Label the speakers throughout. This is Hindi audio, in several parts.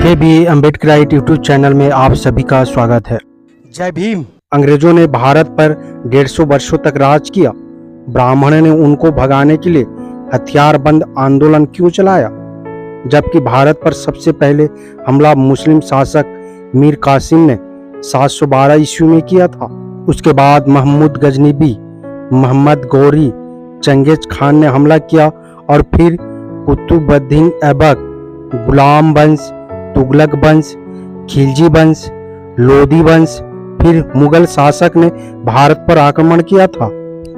Speaker 1: जय भी अम्बेडकराइट यूट्यूब चैनल में आप सभी का स्वागत है। जय भीम। अंग्रेजों ने भारत पर 150 वर्षों तक राज किया। ब्राह्मणों ने उनको भगाने के लिए हथियार बंद आंदोलन क्यों चलाया, जबकि भारत पर सबसे पहले हमला मुस्लिम शासक मीर कासिम ने 712 ईस्वी में किया था। उसके बाद महमूद गजनबी, मोहम्मद गौरी, चंगेज खान ने हमला किया और फिर कुतुबुद्दीन ऐबक, गुलाम वंश, तुगलक वंश, खिलजी वंश, लोदी वंश, फिर मुगल शासक ने भारत पर आक्रमण किया था।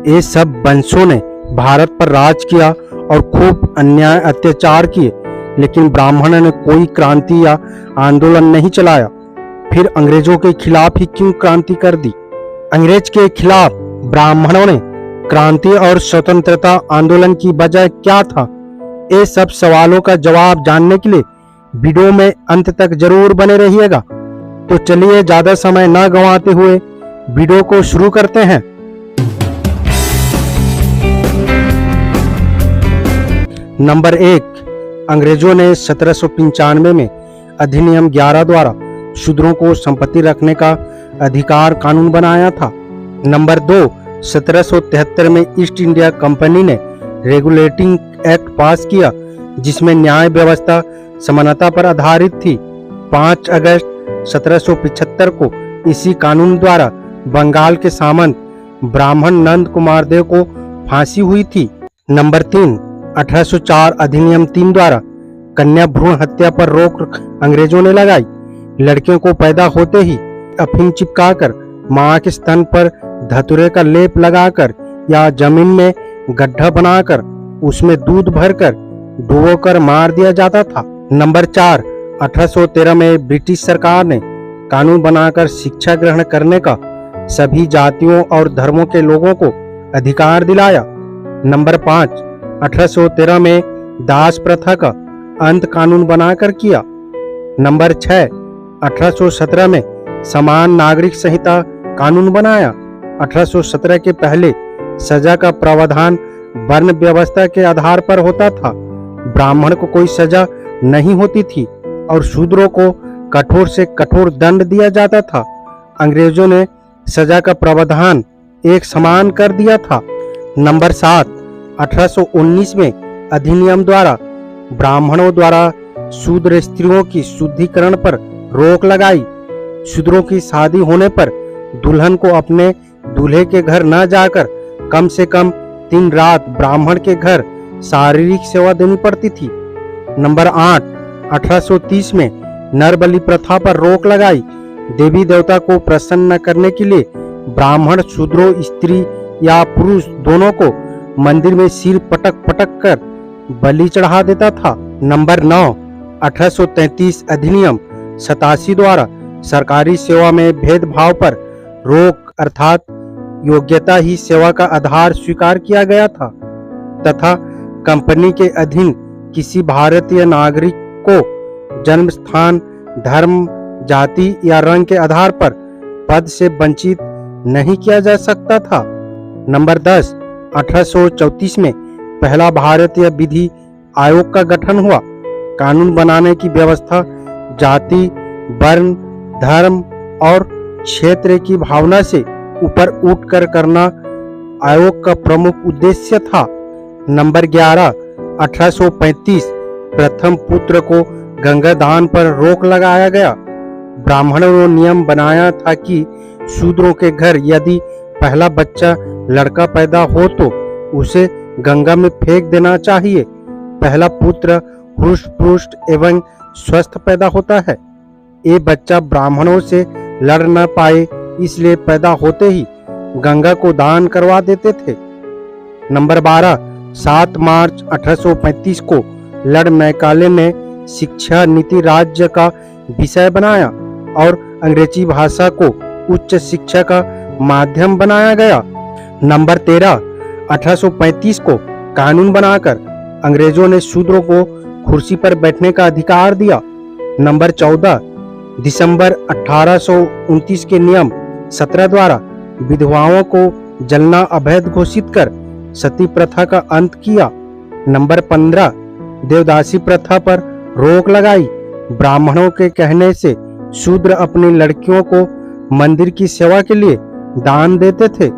Speaker 1: ये सब वंशों ने भारत पर राज किया और खूब अन्याय अत्याचार किए, लेकिन ब्राह्मणों ने कोई क्रांति या आंदोलन नहीं चलाया। फिर अंग्रेजों के खिलाफ ही क्यों क्रांति कर दी? अंग्रेज के खिलाफ ब्राह्मणों ने क्रांति और स्वतंत्रता आंदोलन की वजह क्या था? ये सब सवालों का जवाब जानने के लिए वीडियो में अंत तक जरूर बने रहिएगा। तो चलिए ज्यादा समय न गंवाते हुए वीडियो को शुरू करते हैं। नंबर 1, अंग्रेजों ने 1795 में अधिनियम 11 द्वारा शूद्रों को संपत्ति रखने का अधिकार कानून बनाया था। नंबर 2, 1773 में ईस्ट इंडिया कंपनी ने रेगुलेटिंग एक्ट पास किया, जिसमें न्याय व्यवस्था समानता पर आधारित थी। 5 अगस्त 1775 को इसी कानून द्वारा बंगाल के सामंत ब्राह्मण नंद कुमार देव को फांसी हुई थी। नंबर 3, 1804 अधिनियम 3 द्वारा कन्या भ्रूण हत्या पर रोक अंग्रेजों ने लगाई। लड़कियों को पैदा होते ही अफीम चिपकाकर, मां के स्तन पर धतूरे का लेप लगाकर या जमीन में गड्ढा बनाकर उसमें दूध भरकर डुबोकर मार दिया जाता था। नंबर 4, 1813 में ब्रिटिश सरकार ने कानून बनाकर शिक्षा ग्रहण करने का सभी जातियों और धर्मों के लोगों को अधिकार दिलाया। नंबर 5, 1813 में दास प्रथा का अंत कानून बनाकर किया। नंबर 6, 1817 में समान नागरिक संहिता कानून बनाया। 1817 के पहले सजा का प्रावधान वर्ण व्यवस्था के आधार पर होता था। ब्राह्मण को कोई सजा नहीं होती थी और शूद्रों को कठोर से कठोर दंड दिया जाता था। अंग्रेजों ने सजा का प्रावधान एक समान कर दिया था। नंबर 7, 1819 में अधिनियम द्वारा ब्राह्मणों द्वारा शूद्र स्त्रियों की शुद्धिकरण पर रोक लगाई। शूद्रों की शादी होने पर दुल्हन को अपने दूल्हे के घर न जाकर कम से कम 3 रात ब्राह्मण के घर शारीरिक सेवा देनी पड़ती थी। नंबर 8, 1830 में नरबलि प्रथा पर रोक लगाई। देवी देवता को प्रसन्न करने के लिए ब्राह्मण शूद्रों, स्त्री या पुरुष दोनों को मंदिर में सिर पटक पटक कर बलि चढ़ा देता था। नंबर 9, 1833 अधिनियम 87 द्वारा सरकारी सेवा में भेदभाव पर रोक अर्थात योग्यता ही सेवा का आधार स्वीकार किया गया था तथा कंपनी के अधीन किसी भारतीय नागरिक को जन्म स्थान, धर्म, जाति या रंग के आधार पर पद से वंचित नहीं किया जा सकता था। नंबर 10, 1834 में पहला भारतीय विधि आयोग का गठन हुआ। कानून बनाने की व्यवस्था जाति, वर्ण, धर्म और क्षेत्र की भावना से ऊपर उठकर करना आयोग का प्रमुख उद्देश्य था। नंबर 11, 1835 प्रथम पुत्र को गंगा दान पर रोक लगाया गया। ब्राह्मणों ने नियम बनाया था कि शूद्रों के घर यदि पहला बच्चा लड़का पैदा हो तो उसे गंगा में फेंक देना चाहिए। पहला पुत्र हुष्ट पुष्ट एवं स्वस्थ पैदा होता है। ये बच्चा ब्राह्मणों से लड़ न पाए इसलिए पैदा होते ही गंगा को दान करवा देते थे। नंबर 12, 7 मार्च 1835 को लॉर्ड मैकाले ने शिक्षा नीति राज्य का विषय बनाया और अंग्रेजी भाषा को उच्च शिक्षा का माध्यम बनाया गया। नंबर 13, 1835 को कानून बनाकर अंग्रेजों ने शूद्रों को कुर्सी पर बैठने का अधिकार दिया। नंबर 14, दिसंबर 1829 के नियम 17 द्वारा विधवाओं को जलना अवैध घोषित कर सती प्रथा का अंत किया। नंबर 15, देवदासी प्रथा पर रोक लगाई। ब्राह्मणों के कहने से शूद्र अपनी लड़कियों को मंदिर की सेवा के लिए दान देते थे।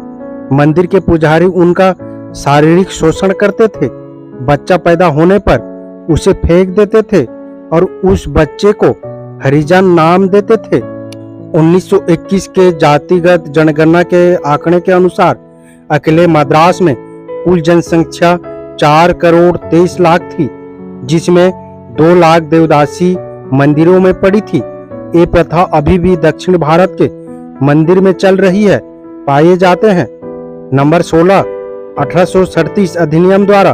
Speaker 1: मंदिर के पुजारी उनका शारीरिक शोषण करते थे। बच्चा पैदा होने पर उसे फेंक देते थे और उस बच्चे को हरिजन नाम देते थे। 1921 के जातिगत जनगणना के आंकड़े के अनुसार अकेले मद्रास में कुल जनसंख्या 4 करोड़ 23 लाख थी, जिसमें 2 लाख देवदासी मंदिरों में पड़ी थी। ये प्रथा अभी भी दक्षिण भारत के मंदिर में चल रही है, पाए जाते हैं। नंबर 16, 1837 अधिनियम द्वारा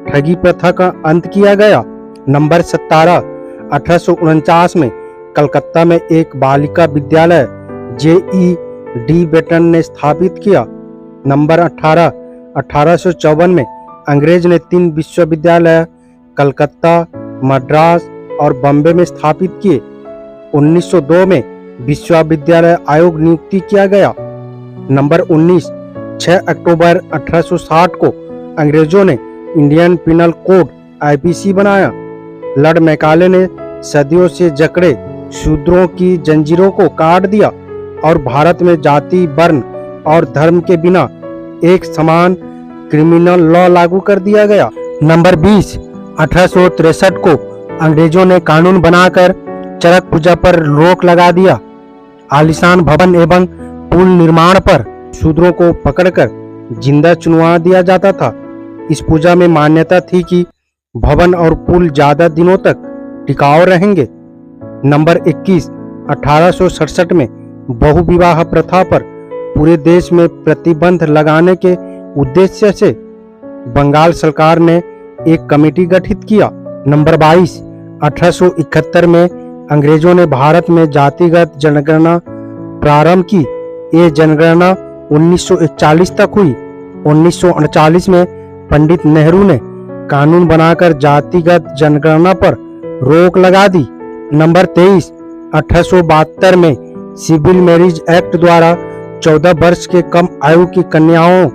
Speaker 1: ठगी प्रथा का अंत किया गया। नंबर 17, 1849 में कलकत्ता में एक बालिका विद्यालय J.E.D. बेटन ने स्थापित किया। नंबर 18, 1854 में अंग्रेज ने 3 विश्वविद्यालय कलकत्ता, मद्रास और बॉम्बे में स्थापित किए। 1902 में विश्वविद्यालय आयोग नियुक्ति किया गया। नंबर 19, 6 अक्टूबर 1860 को अंग्रेजों ने इंडियन पिनल कोड IPC बनाया। लॉर्ड मैकाले ने सदियों से जकड़े शूद्रों की जंजीरों को काट दिया और भारत में जाति, वर्ण और धर्म के बिना एक समान क्रिमिनल लॉ लागू कर दिया गया। नंबर 20, 1863 को अंग्रेजों ने कानून बनाकर चरक पूजा पर रोक लगा दिया। आलीशान भवन एवं पुल निर्माण पर शूद्रों को पकड़कर जिंदा चुनवा दिया जाता था। इस पूजा में मान्यता थी कि भवन और पुल ज्यादा दिनों तक टिकाऊ रहेंगे। नंबर 21, 1867 में बहुविवाह प्रथा पर पूरे देश में प्रतिबंध लगाने के उद्देश्य से बंगाल सरकार ने एक कमेटी गठित किया। नंबर 22, 1871 में अंग्रेजों ने भारत में जातिगत जनगणना प्रारंभ की। ये जनगणना 1941 तक हुई। 1939 में पंडित नेहरू ने कानून बनाकर जातिगत जनगणना पर रोक लगा दी। नंबर 23, 1872 में सिविल मैरिज एक्ट द्वारा 14 वर्ष के कम आयु की कन्याओं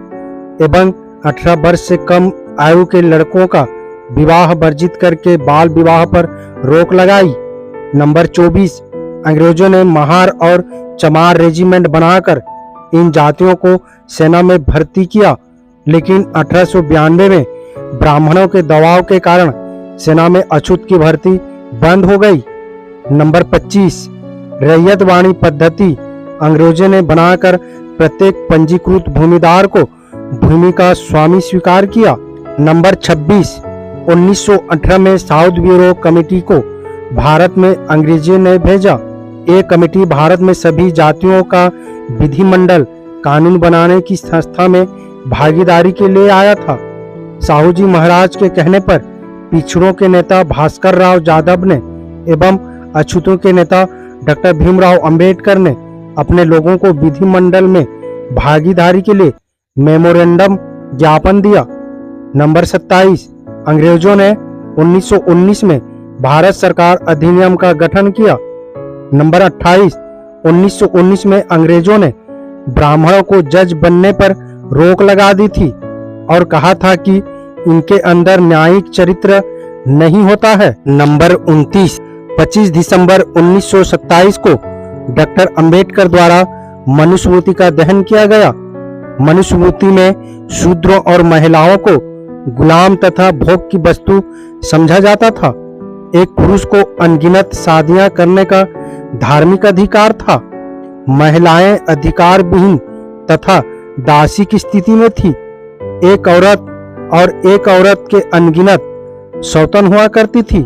Speaker 1: एवं 18 वर्ष से कम आयु के लड़कों का विवाह वर्जित करके बाल विवाह पर रोक लगाई। नंबर 24, अंग्रेजों ने महार और चमार रेजिमेंट बनाकर इन जातियों को सेना में भर्ती किया, लेकिन 1892 में ब्राह्मणों के दबाव के कारण सेना में अछूत की भर्ती बंद हो गई। नंबर 25, रैयतवाणी पद्धति अंग्रेजों ने बनाकर प्रत्येक पंजीकृत भूमिदार को भूमि का स्वामी स्वीकार किया। नंबर 26, 1918 में साउथ ब्यूरो कमेटी को भारत में अंग्रेजों ने भेजा। ये कमेटी भारत में सभी जातियों का विधिमंडल कानून बनाने की संस्था में भागीदारी के लिए आया था। साहू जी महाराज के कहने पर पिछड़ों के नेता भास्कर राव यादव ने एवं अछूतों के नेता डॉक्टर भीमराव अंबेडकर ने अपने लोगों को विधिमंडल में भागीदारी के लिए मेमोरेंडम ज्ञापन दिया। नंबर 27, अंग्रेजों ने 1919 में भारत सरकार अधिनियम का गठन किया। नंबर 28, 1919 में अंग्रेजों ने ब्राह्मणों को जज बनने पर रोक लगा दी थी और कहा था कि इनके अंदर न्यायिक चरित्र नहीं होता है। नंबर 29, 25 दिसंबर 1927 को डॉक्टर अंबेडकर द्वारा मनुस्मृति का दहन किया गया। मनुस्मृति में शूद्रों और महिलाओं को गुलाम तथा भोग की वस्तु समझा जाता था। एक पुरुष को अनगिनत शादियां करने का धार्मिक अधिकार था। महिलाएं अधिकार विहीन तथा दासी की स्थिति में थी। एक औरत के अनगिनत सौतन हुआ करती थी।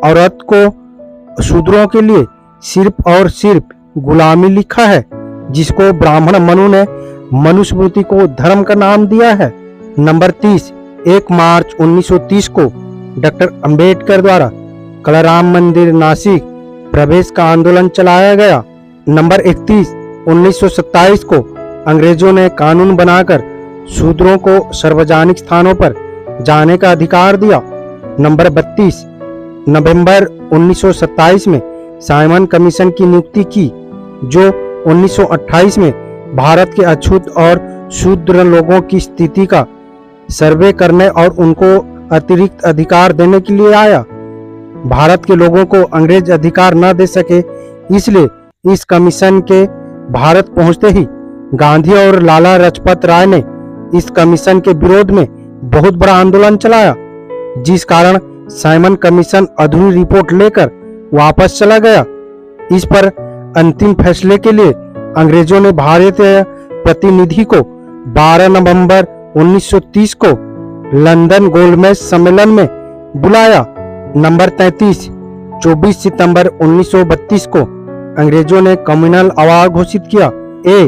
Speaker 1: औरत को शूद्रों के लिए सिर्फ और सिर्फ गुलामी लिखा है, जिसको ब्राह्मण मनु ने मनुस्मृति को धर्म का नाम दिया है। नंबर 30, 1 मार्च 1930 को डॉक्टर अंबेडकर द्वारा कलाराम मंदिर नासिक प्रवेश का आंदोलन चलाया गया। नंबर 31, 1927 को अंग्रेजों ने कानून बनाकर शूद्रों को सार्वजनिक स्थानों पर जाने का अधिकार दिया। नंबर 32, नवंबर 1927 में साइमन कमीशन की नियुक्ति की, जो 1928 में भारत के अछूत और शूद्र लोगों की स्थिति का सर्वे करने और उनको अतिरिक्त अधिकार देने के लिए आया। भारत के लोगों को अंग्रेज अधिकार न दे सके, इसलिए इस कमीशन के भारत पहुंचते ही गांधी और लाला लाजपत राय ने इस कमीशन के विरोध में बहुत बड़ा आंदोलन चलाया, जिस कारण साइमन कमीशन अधूरी रिपोर्ट लेकर वापस चला गया। इस पर अंतिम फैसले के लिए अंग्रेजों ने भारतीय प्रतिनिधि को 12 नवंबर 1930 को लंदन गोलमेज सम्मेलन में बुलाया। नंबर 33, 24 सितंबर 1932 को अंग्रेजों ने कम्युनल अवार्ड घोषित किया। ए,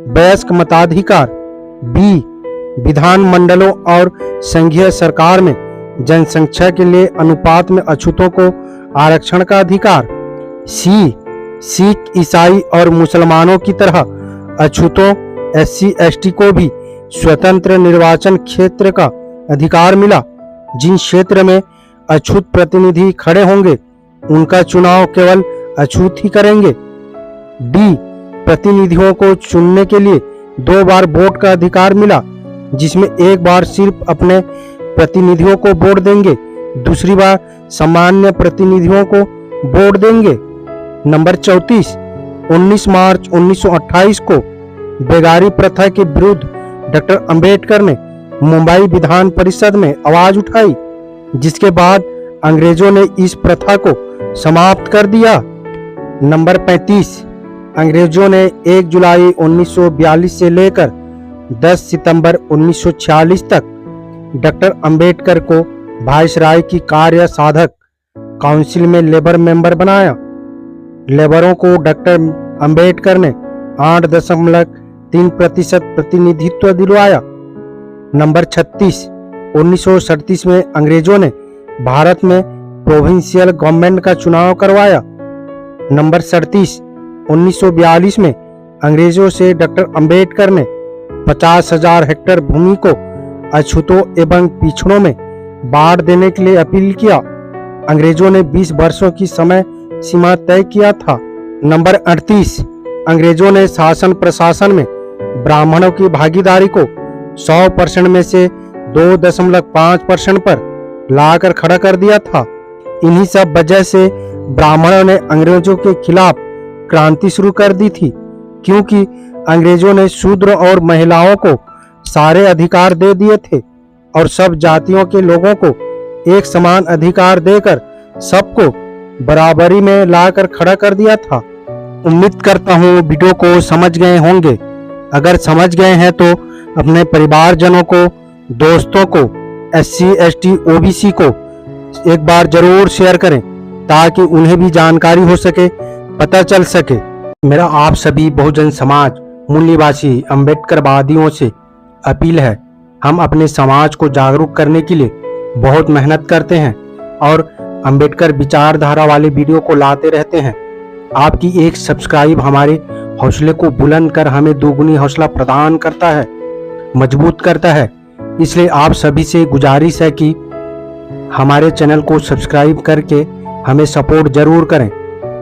Speaker 1: वयस्क मताधिकार। बी, विधानमंडलों और संघीय सरकार में जनसंख्या के लिए अनुपात में अछूतों को आरक्षण का अधिकार। सी, सिख, ईसाई और मुसलमानों की तरह अछूतों SC ST को भी स्वतंत्र निर्वाचन क्षेत्र का अधिकार मिला। जिन क्षेत्र में अछूत प्रतिनिधि खड़े होंगे उनका चुनाव केवल अछूत ही करेंगे। डी, प्रतिनिधियों को चुनने के लिए 2 बार वोट का अधिकार मिला, जिसमें एक बार सिर्फ अपने प्रतिनिधियों को वोट देंगे, दूसरी बार सामान्य प्रतिनिधियों को वोट देंगे। नंबर 34, 19 मार्च 1928 को बेगारी प्रथा के विरुद्ध डॉक्टर अंबेडकर ने मुंबई विधान परिषद में आवाज उठाई, जिसके बाद अंग्रेजों ने इस प्रथा को समाप्त कर दिया। नंबर 35, अंग्रेजों ने 1 जुलाई 1942 से लेकर 10 सितंबर 1946 तक डॉक्टर अंबेडकर को वायसराय की कार्य साधक काउंसिल में लेबर मेंबर बनाया। लेबरों को डॉक्टर अंबेडकर ने 8.3% प्रतिनिधित्व दिलवाया। नंबर 36, 1937 में अंग्रेजों ने भारत में प्रोविंशियल गवर्नमेंट का चुनाव करवाया। नंबर 37, 1942 में अंग्रेजों से डॉक्टर अंबेडकर ने 50,000 हेक्टेयर भूमि को अछूतों एवं पिछड़ों में बांट देने के लिए अपील किया। अंग्रेजों ने 20 वर्षों की समय सीमा तय किया था। नंबर 38, अंग्रेजों ने शासन प्रशासन में ब्राह्मणों की भागीदारी को 100% में से 2.5% पर लाकर खड़ा कर दिया था। इन्हीं सब वजह से ब्राह्मणों ने अंग्रेजों के खिलाफ क्रांति शुरू कर दी थी, क्योंकि अंग्रेजों ने शूद्र और महिलाओं को सारे अधिकार दे दिए थे और सब जातियों के लोगों को एक समान अधिकार देकर सबको बराबरी में लाकर खड़ा कर दिया था। उम्मीद करता हूँ वीडियो को समझ गए होंगे। अगर समझ गए हैं तो अपने परिवारजनों को, दोस्तों को, SC ST OBC को एक बार जरूर शेयर करें, ताकि उन्हें भी जानकारी हो सके, पता चल सके। मेरा आप सभी बहुजन समाज मूल्यवासी अम्बेडकरवादियों से अपील है, हम अपने समाज को जागरूक करने के लिए बहुत मेहनत करते हैं और अंबेडकर विचारधारा वाले वीडियो को लाते रहते हैं। आपकी एक सब्सक्राइब हमारे हौसले को बुलंद कर हमें दोगुनी हौसला प्रदान करता है, मजबूत करता है। इसलिए आप सभी से गुजारिश है कि हमारे चैनल को सब्सक्राइब करके हमें सपोर्ट जरूर करें,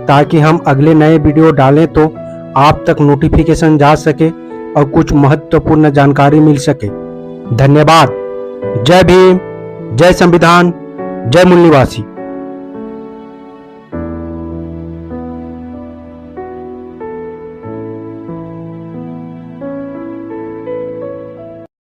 Speaker 1: ताकि हम अगले नए वीडियो डालें तो आप तक नोटिफिकेशन जा सके और कुछ महत्वपूर्ण जानकारी मिल सके। धन्यवाद। जय भीम, जय संविधान, जय मूल निवासी।